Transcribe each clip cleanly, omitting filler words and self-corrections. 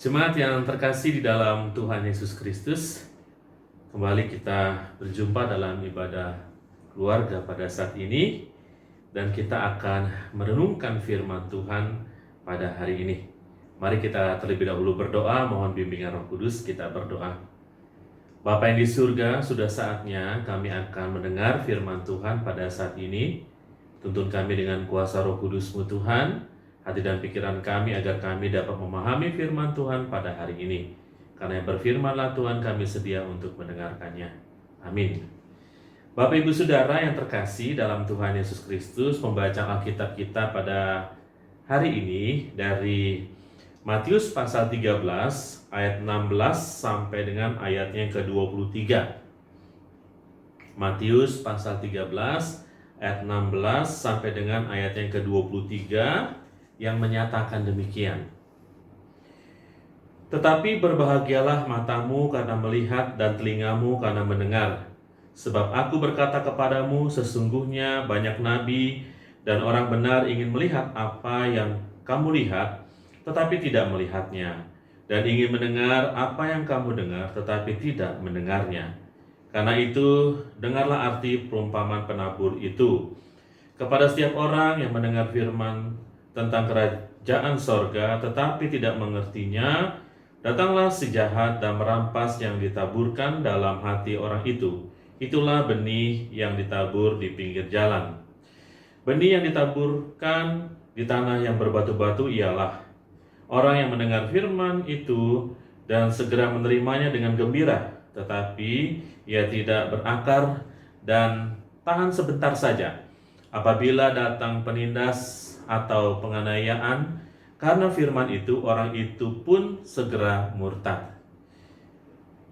Jemaat yang terkasih di dalam Tuhan Yesus Kristus, kembali kita berjumpa dalam ibadah keluarga pada saat ini, dan kita akan merenungkan firman Tuhan pada hari ini. Mari kita terlebih dahulu berdoa, mohon bimbingan Roh Kudus. Kita berdoa. Bapa yang di surga, sudah saatnya kami akan mendengar firman Tuhan pada saat ini. Tuntun kami dengan kuasa Roh Kudus-Mu Tuhan, hati dan pikiran kami agar kami dapat memahami firman Tuhan pada hari ini. Karena yang berfirmanlah Tuhan, kami sedia untuk mendengarkannya. Amin. Bapak Ibu Saudara yang terkasih dalam Tuhan Yesus Kristus, membaca Alkitab kita pada hari ini dari Matius pasal 13 ayat 16 sampai dengan ayatnya yang ke-23. Matius pasal 13 ayat 16 sampai dengan ayat yang ke-23 yang menyatakan demikian. Tetapi berbahagialah matamu karena melihat dan telingamu karena mendengar. Sebab aku berkata kepadamu, sesungguhnya banyak nabi dan orang benar ingin melihat apa yang kamu lihat, tetapi tidak melihatnya, dan ingin mendengar apa yang kamu dengar, tetapi tidak mendengarnya. Karena itu, dengarlah arti perumpamaan penabur itu. Kepada setiap orang yang mendengar firman tentang kerajaan sorga, tetapi tidak mengertinya, datanglah si jahat dan merampas yang ditaburkan dalam hati orang itu. Itulah benih yang ditabur di pinggir jalan. Benih yang ditaburkan di tanah yang berbatu-batu ialah orang yang mendengar firman itu dan segera menerimanya dengan gembira, tetapi ia tidak berakar dan tahan sebentar saja. Apabila datang penindas atau penganiayaan karena firman itu, orang itu pun segera murtad.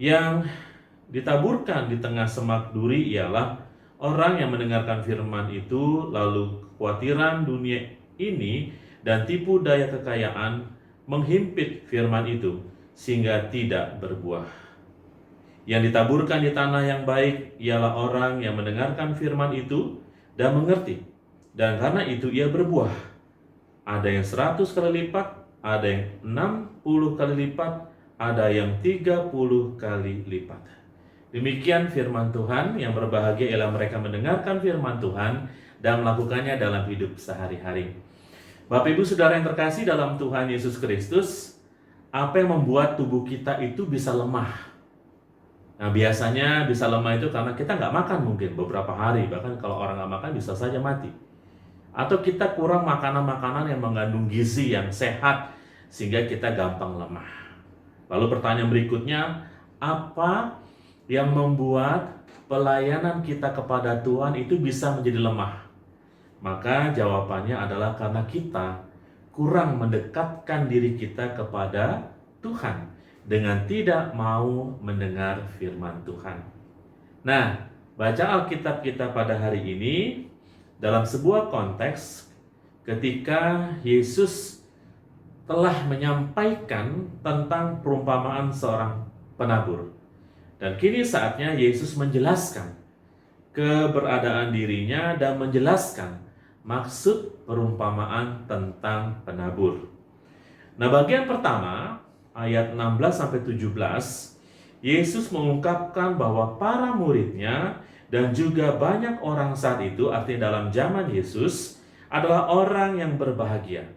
Yang ditaburkan di tengah semak duri ialah orang yang mendengarkan firman itu, lalu kekhawatiran dunia ini dan tipu daya kekayaan menghimpit firman itu sehingga tidak berbuah. Yang ditaburkan di tanah yang baik ialah orang yang mendengarkan firman itu dan mengerti, dan karena itu ia berbuah. Ada yang 100 kali lipat, ada yang 60 kali lipat, ada yang 30 kali lipat. Demikian firman Tuhan. Yang berbahagia ialah mereka mendengarkan firman Tuhan dan melakukannya dalam hidup sehari-hari. Bapak Ibu Saudara yang terkasih dalam Tuhan Yesus Kristus, apa yang membuat tubuh kita itu bisa lemah? Nah, biasanya bisa lemah itu karena kita nggak makan mungkin beberapa hari. Bahkan kalau orang nggak makan bisa saja mati. Atau kita kurang makanan-makanan yang mengandung gizi yang sehat sehingga kita gampang lemah. Lalu pertanyaan berikutnya, apa yang membuat pelayanan kita kepada Tuhan itu bisa menjadi lemah? Maka jawabannya adalah karena kita kurang mendekatkan diri kita kepada Tuhan dengan tidak mau mendengar firman Tuhan. Nah, baca Alkitab kita pada hari ini dalam sebuah konteks ketika Yesus telah menyampaikan tentang perumpamaan seorang penabur. Dan kini saatnya Yesus menjelaskan keberadaan dirinya dan menjelaskan maksud perumpamaan tentang penabur. Nah, bagian pertama ayat 16-17, Yesus mengungkapkan bahwa para muridnya dan juga banyak orang saat itu, artinya dalam zaman Yesus, adalah orang yang berbahagia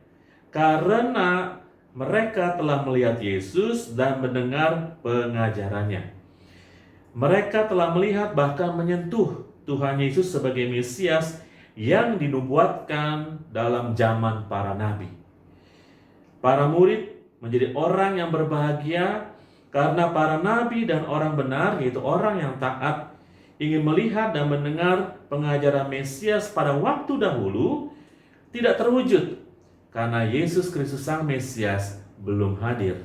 karena mereka telah melihat Yesus dan mendengar pengajarannya. Mereka telah melihat bahkan menyentuh Tuhan Yesus sebagai Mesias yang dinubuatkan dalam zaman para nabi. Para murid menjadi orang yang berbahagia karena para nabi dan orang benar, yaitu orang yang taat, ingin melihat dan mendengar pengajaran Mesias pada waktu dahulu tidak terwujud karena Yesus Kristus Sang Mesias belum hadir.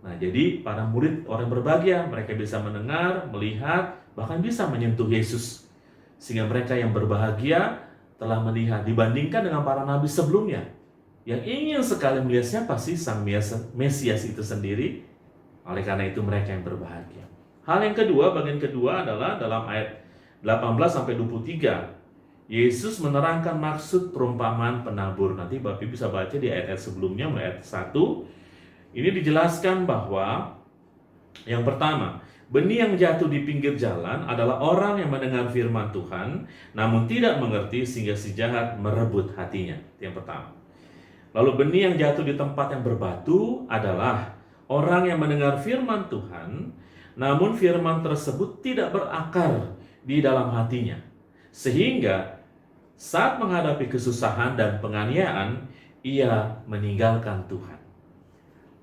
Nah, jadi para murid orang berbahagia, mereka bisa mendengar, melihat, bahkan bisa menyentuh Yesus. Sehingga mereka yang berbahagia telah melihat dibandingkan dengan para nabi sebelumnya yang ingin sekali melihat siapa sih Sang Mesias itu sendiri. Oleh karena itu mereka yang berbahagia. Hal yang kedua, bagian kedua adalah dalam ayat 18-23. Yesus menerangkan maksud perumpamaan penabur. Nanti Bapak bisa baca di ayat-ayat sebelumnya, ayat 1. Ini dijelaskan bahwa yang pertama, benih yang jatuh di pinggir jalan adalah orang yang mendengar firman Tuhan, namun tidak mengerti sehingga si jahat merebut hatinya. Itu yang pertama. Lalu benih yang jatuh di tempat yang berbatu adalah orang yang mendengar firman Tuhan, namun firman tersebut tidak berakar di dalam hatinya. Sehingga saat menghadapi kesusahan dan penganiayaan, ia meninggalkan Tuhan.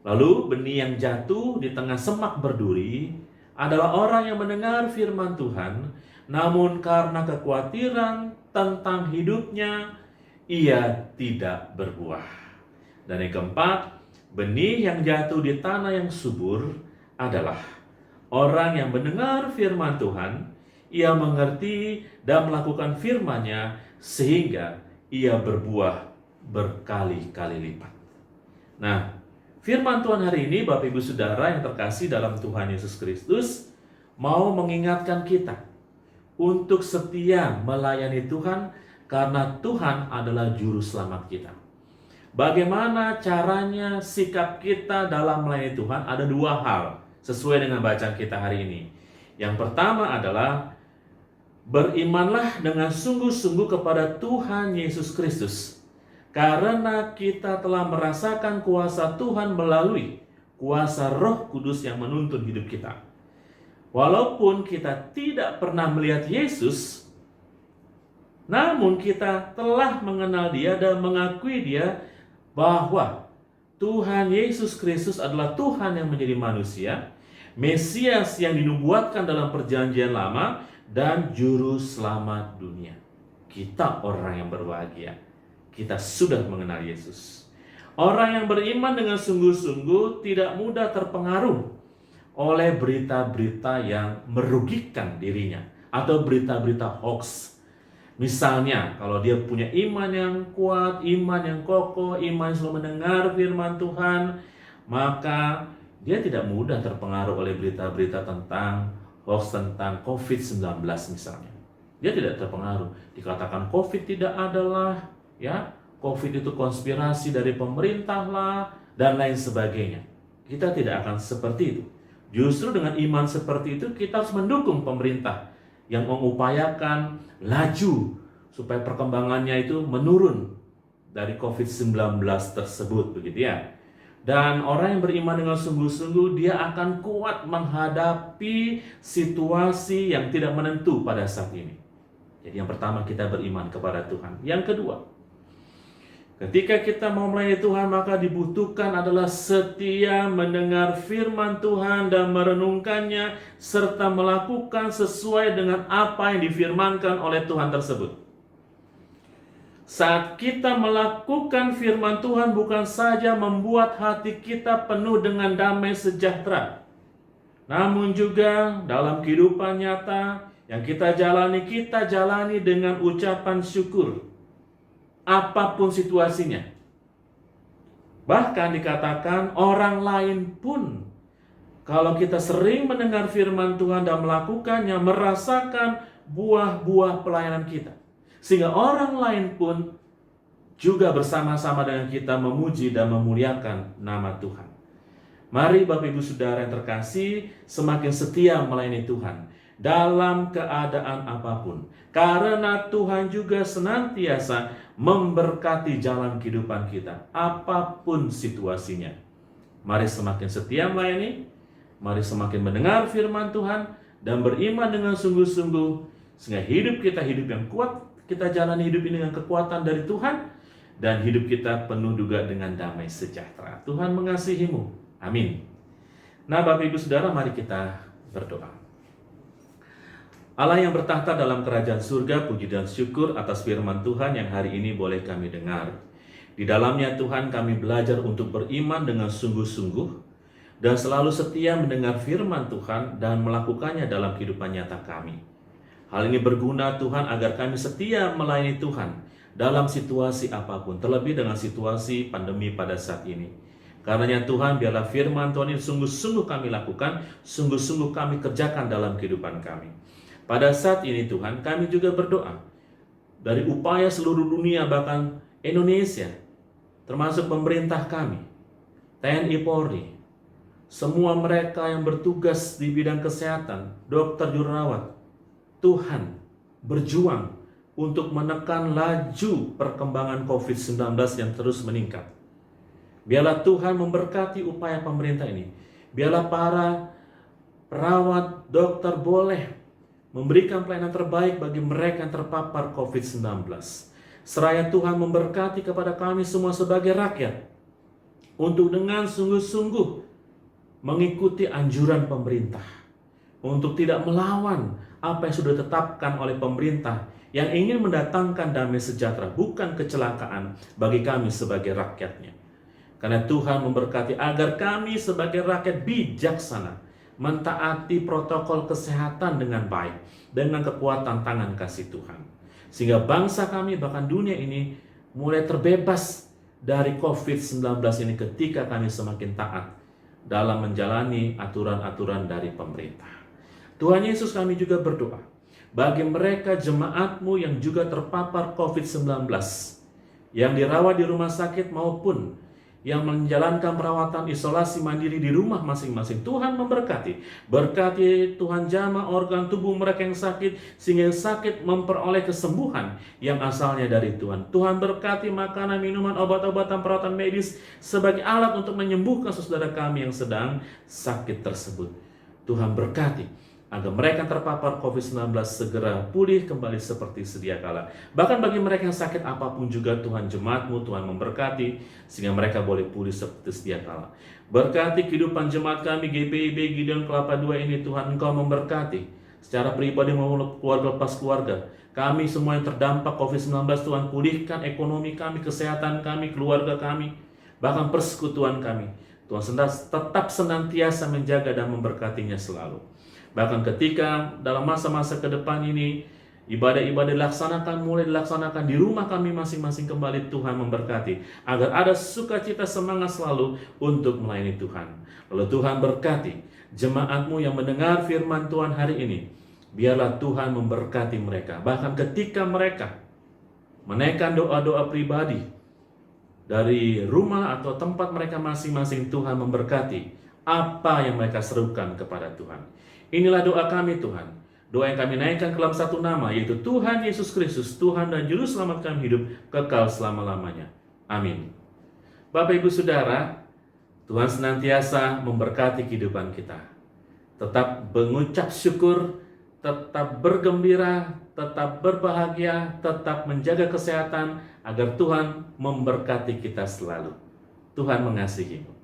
Lalu benih yang jatuh di tengah semak berduri adalah orang yang mendengar firman Tuhan, namun karena kekhawatiran tentang hidupnya, ia tidak berbuah. Dan yang keempat, benih yang jatuh di tanah yang subur adalah orang yang mendengar firman Tuhan, ia mengerti dan melakukan firman-Nya sehingga ia berbuah berkali-kali lipat. Nah, firman Tuhan hari ini, Bapak Ibu Saudara yang terkasih dalam Tuhan Yesus Kristus, mau mengingatkan kita untuk setia melayani Tuhan karena Tuhan adalah juru selamat kita. Bagaimana caranya sikap kita dalam melayani Tuhan? Ada dua hal sesuai dengan bacaan kita hari ini. Yang pertama adalah berimanlah dengan sungguh-sungguh kepada Tuhan Yesus Kristus. Karena kita telah merasakan kuasa Tuhan melalui kuasa Roh Kudus yang menuntun hidup kita. Walaupun kita tidak pernah melihat Yesus, namun kita telah mengenal Dia dan mengakui Dia bahwa Tuhan Yesus Kristus adalah Tuhan yang menjadi manusia, Mesias yang dinubuatkan dalam perjanjian lama, dan juru selamat dunia. Kita orang yang berbahagia. Kita sudah mengenal Yesus. Orang yang beriman dengan sungguh-sungguh tidak mudah terpengaruh oleh berita-berita yang merugikan dirinya atau berita-berita hoax. Misalnya, kalau dia punya iman yang kuat, iman yang kokoh, iman yang selalu mendengar firman Tuhan, maka dia tidak mudah terpengaruh oleh berita-berita tentang hoax tentang COVID-19 misalnya. Dia tidak terpengaruh. Dikatakan COVID tidak adalah, ya, COVID itu konspirasi dari pemerintah lah, dan lain sebagainya. Kita tidak akan seperti itu. Justru dengan iman seperti itu, kita harus mendukung pemerintah yang mengupayakan laju supaya perkembangannya itu menurun dari COVID-19 tersebut, begitu ya. Dan orang yang beriman dengan sungguh-sungguh, dia akan kuat menghadapi situasi yang tidak menentu pada saat ini. Jadi yang pertama, kita beriman kepada Tuhan. Yang kedua, ketika kita mau melayani Tuhan, maka dibutuhkan adalah setia mendengar firman Tuhan dan merenungkannya, serta melakukan sesuai dengan apa yang difirmankan oleh Tuhan tersebut. Saat kita melakukan firman Tuhan, bukan saja membuat hati kita penuh dengan damai sejahtera, namun juga dalam kehidupan nyata yang kita jalani dengan ucapan syukur. Apapun situasinya. Bahkan dikatakan orang lain pun, kalau kita sering mendengar firman Tuhan dan melakukannya, merasakan buah-buah pelayanan kita. Sehingga orang lain pun juga bersama-sama dengan kita memuji dan memuliakan nama Tuhan. Mari Bapak Ibu Saudara yang terkasih, semakin setia melayani Tuhan dalam keadaan apapun. Karena Tuhan juga senantiasa memberkati jalan kehidupan kita, apapun situasinya. Mari semakin setia melayani, mari semakin mendengar firman Tuhan, dan beriman dengan sungguh-sungguh, sehingga hidup kita hidup yang kuat, kita jalani hidup ini dengan kekuatan dari Tuhan, dan hidup kita penuh juga dengan damai sejahtera. Tuhan mengasihimu. Amin. Nah, Bapak Ibu Saudara, mari kita berdoa. Allah yang bertahta dalam kerajaan surga, puji dan syukur atas firman Tuhan yang hari ini boleh kami dengar. Di dalamnya Tuhan, kami belajar untuk beriman dengan sungguh-sungguh dan selalu setia mendengar firman Tuhan dan melakukannya dalam kehidupan nyata kami. Hal ini berguna Tuhan agar kami setia melayani Tuhan dalam situasi apapun, terlebih dengan situasi pandemi pada saat ini. Karenanya Tuhan, biarlah firman Tuhan ini sungguh-sungguh kami lakukan, sungguh-sungguh kami kerjakan dalam kehidupan kami. Pada saat ini Tuhan, kami juga berdoa dari upaya seluruh dunia, bahkan Indonesia, termasuk pemerintah kami, TNI Polri, semua mereka yang bertugas di bidang kesehatan, dokter jururawat, Tuhan berjuang untuk menekan laju perkembangan COVID-19 yang terus meningkat. Biarlah Tuhan memberkati upaya pemerintah ini. Biarlah para perawat, dokter boleh memberikan pelayanan terbaik bagi mereka yang terpapar COVID-19. Seraya Tuhan memberkati kepada kami semua sebagai rakyat untuk dengan sungguh-sungguh mengikuti anjuran pemerintah, untuk tidak melawan apa yang sudah ditetapkan oleh pemerintah yang ingin mendatangkan damai sejahtera, bukan kecelakaan bagi kami sebagai rakyatnya. Karena Tuhan memberkati agar kami sebagai rakyat bijaksana mentaati protokol kesehatan dengan baik, dengan kekuatan tangan kasih Tuhan. Sehingga bangsa kami bahkan dunia ini mulai terbebas dari COVID-19 ini ketika kami semakin taat dalam menjalani aturan-aturan dari pemerintah. Tuhan Yesus, kami juga berdoa bagi mereka jemaat-Mu yang juga terpapar COVID-19, yang dirawat di rumah sakit maupun yang menjalankan perawatan isolasi mandiri di rumah masing-masing. Tuhan memberkati. Berkati Tuhan jamah organ tubuh mereka yang sakit, sehingga yang sakit memperoleh kesembuhan yang asalnya dari Tuhan. Tuhan berkati makanan, minuman, obat-obatan, perawatan medis sebagai alat untuk menyembuhkan saudara kami yang sedang sakit tersebut. Tuhan berkati agar mereka yang terpapar COVID-19 segera pulih kembali seperti sedia kala. Bahkan bagi mereka yang sakit apapun juga, Tuhan jemaat-Mu, Tuhan memberkati sehingga mereka boleh pulih seperti sedia kala. Berkati kehidupan jemaat kami GPIB Gideon Kelapa II ini, Tuhan Engkau memberkati secara pribadi maupun keluarga lepas keluarga. Kami semua yang terdampak COVID-19, Tuhan pulihkan ekonomi kami, kesehatan kami, keluarga kami, bahkan persekutuan kami. Tuhan tetap senantiasa menjaga dan memberkatinya selalu. Bahkan ketika dalam masa-masa ke depan ini ibadah-ibadah mulai dilaksanakan di rumah kami masing-masing kembali, Tuhan memberkati agar ada sukacita semangat selalu untuk melayani Tuhan. Lalu Tuhan berkati jemaat-Mu yang mendengar firman Tuhan hari ini. Biarlah Tuhan memberkati mereka. Bahkan ketika mereka menaikkan doa-doa pribadi dari rumah atau tempat mereka masing-masing, Tuhan memberkati apa yang mereka serukan kepada Tuhan. Inilah doa kami, Tuhan. Doa yang kami naikkan ke dalam satu nama, yaitu Tuhan Yesus Kristus, Tuhan dan Juru Selamat kami hidup kekal selama-lamanya. Amin. Bapak Ibu Saudara, Tuhan senantiasa memberkati kehidupan kita. Tetap mengucap syukur, tetap bergembira, tetap berbahagia, tetap menjaga kesehatan, agar Tuhan memberkati kita selalu. Tuhan mengasihi-Mu.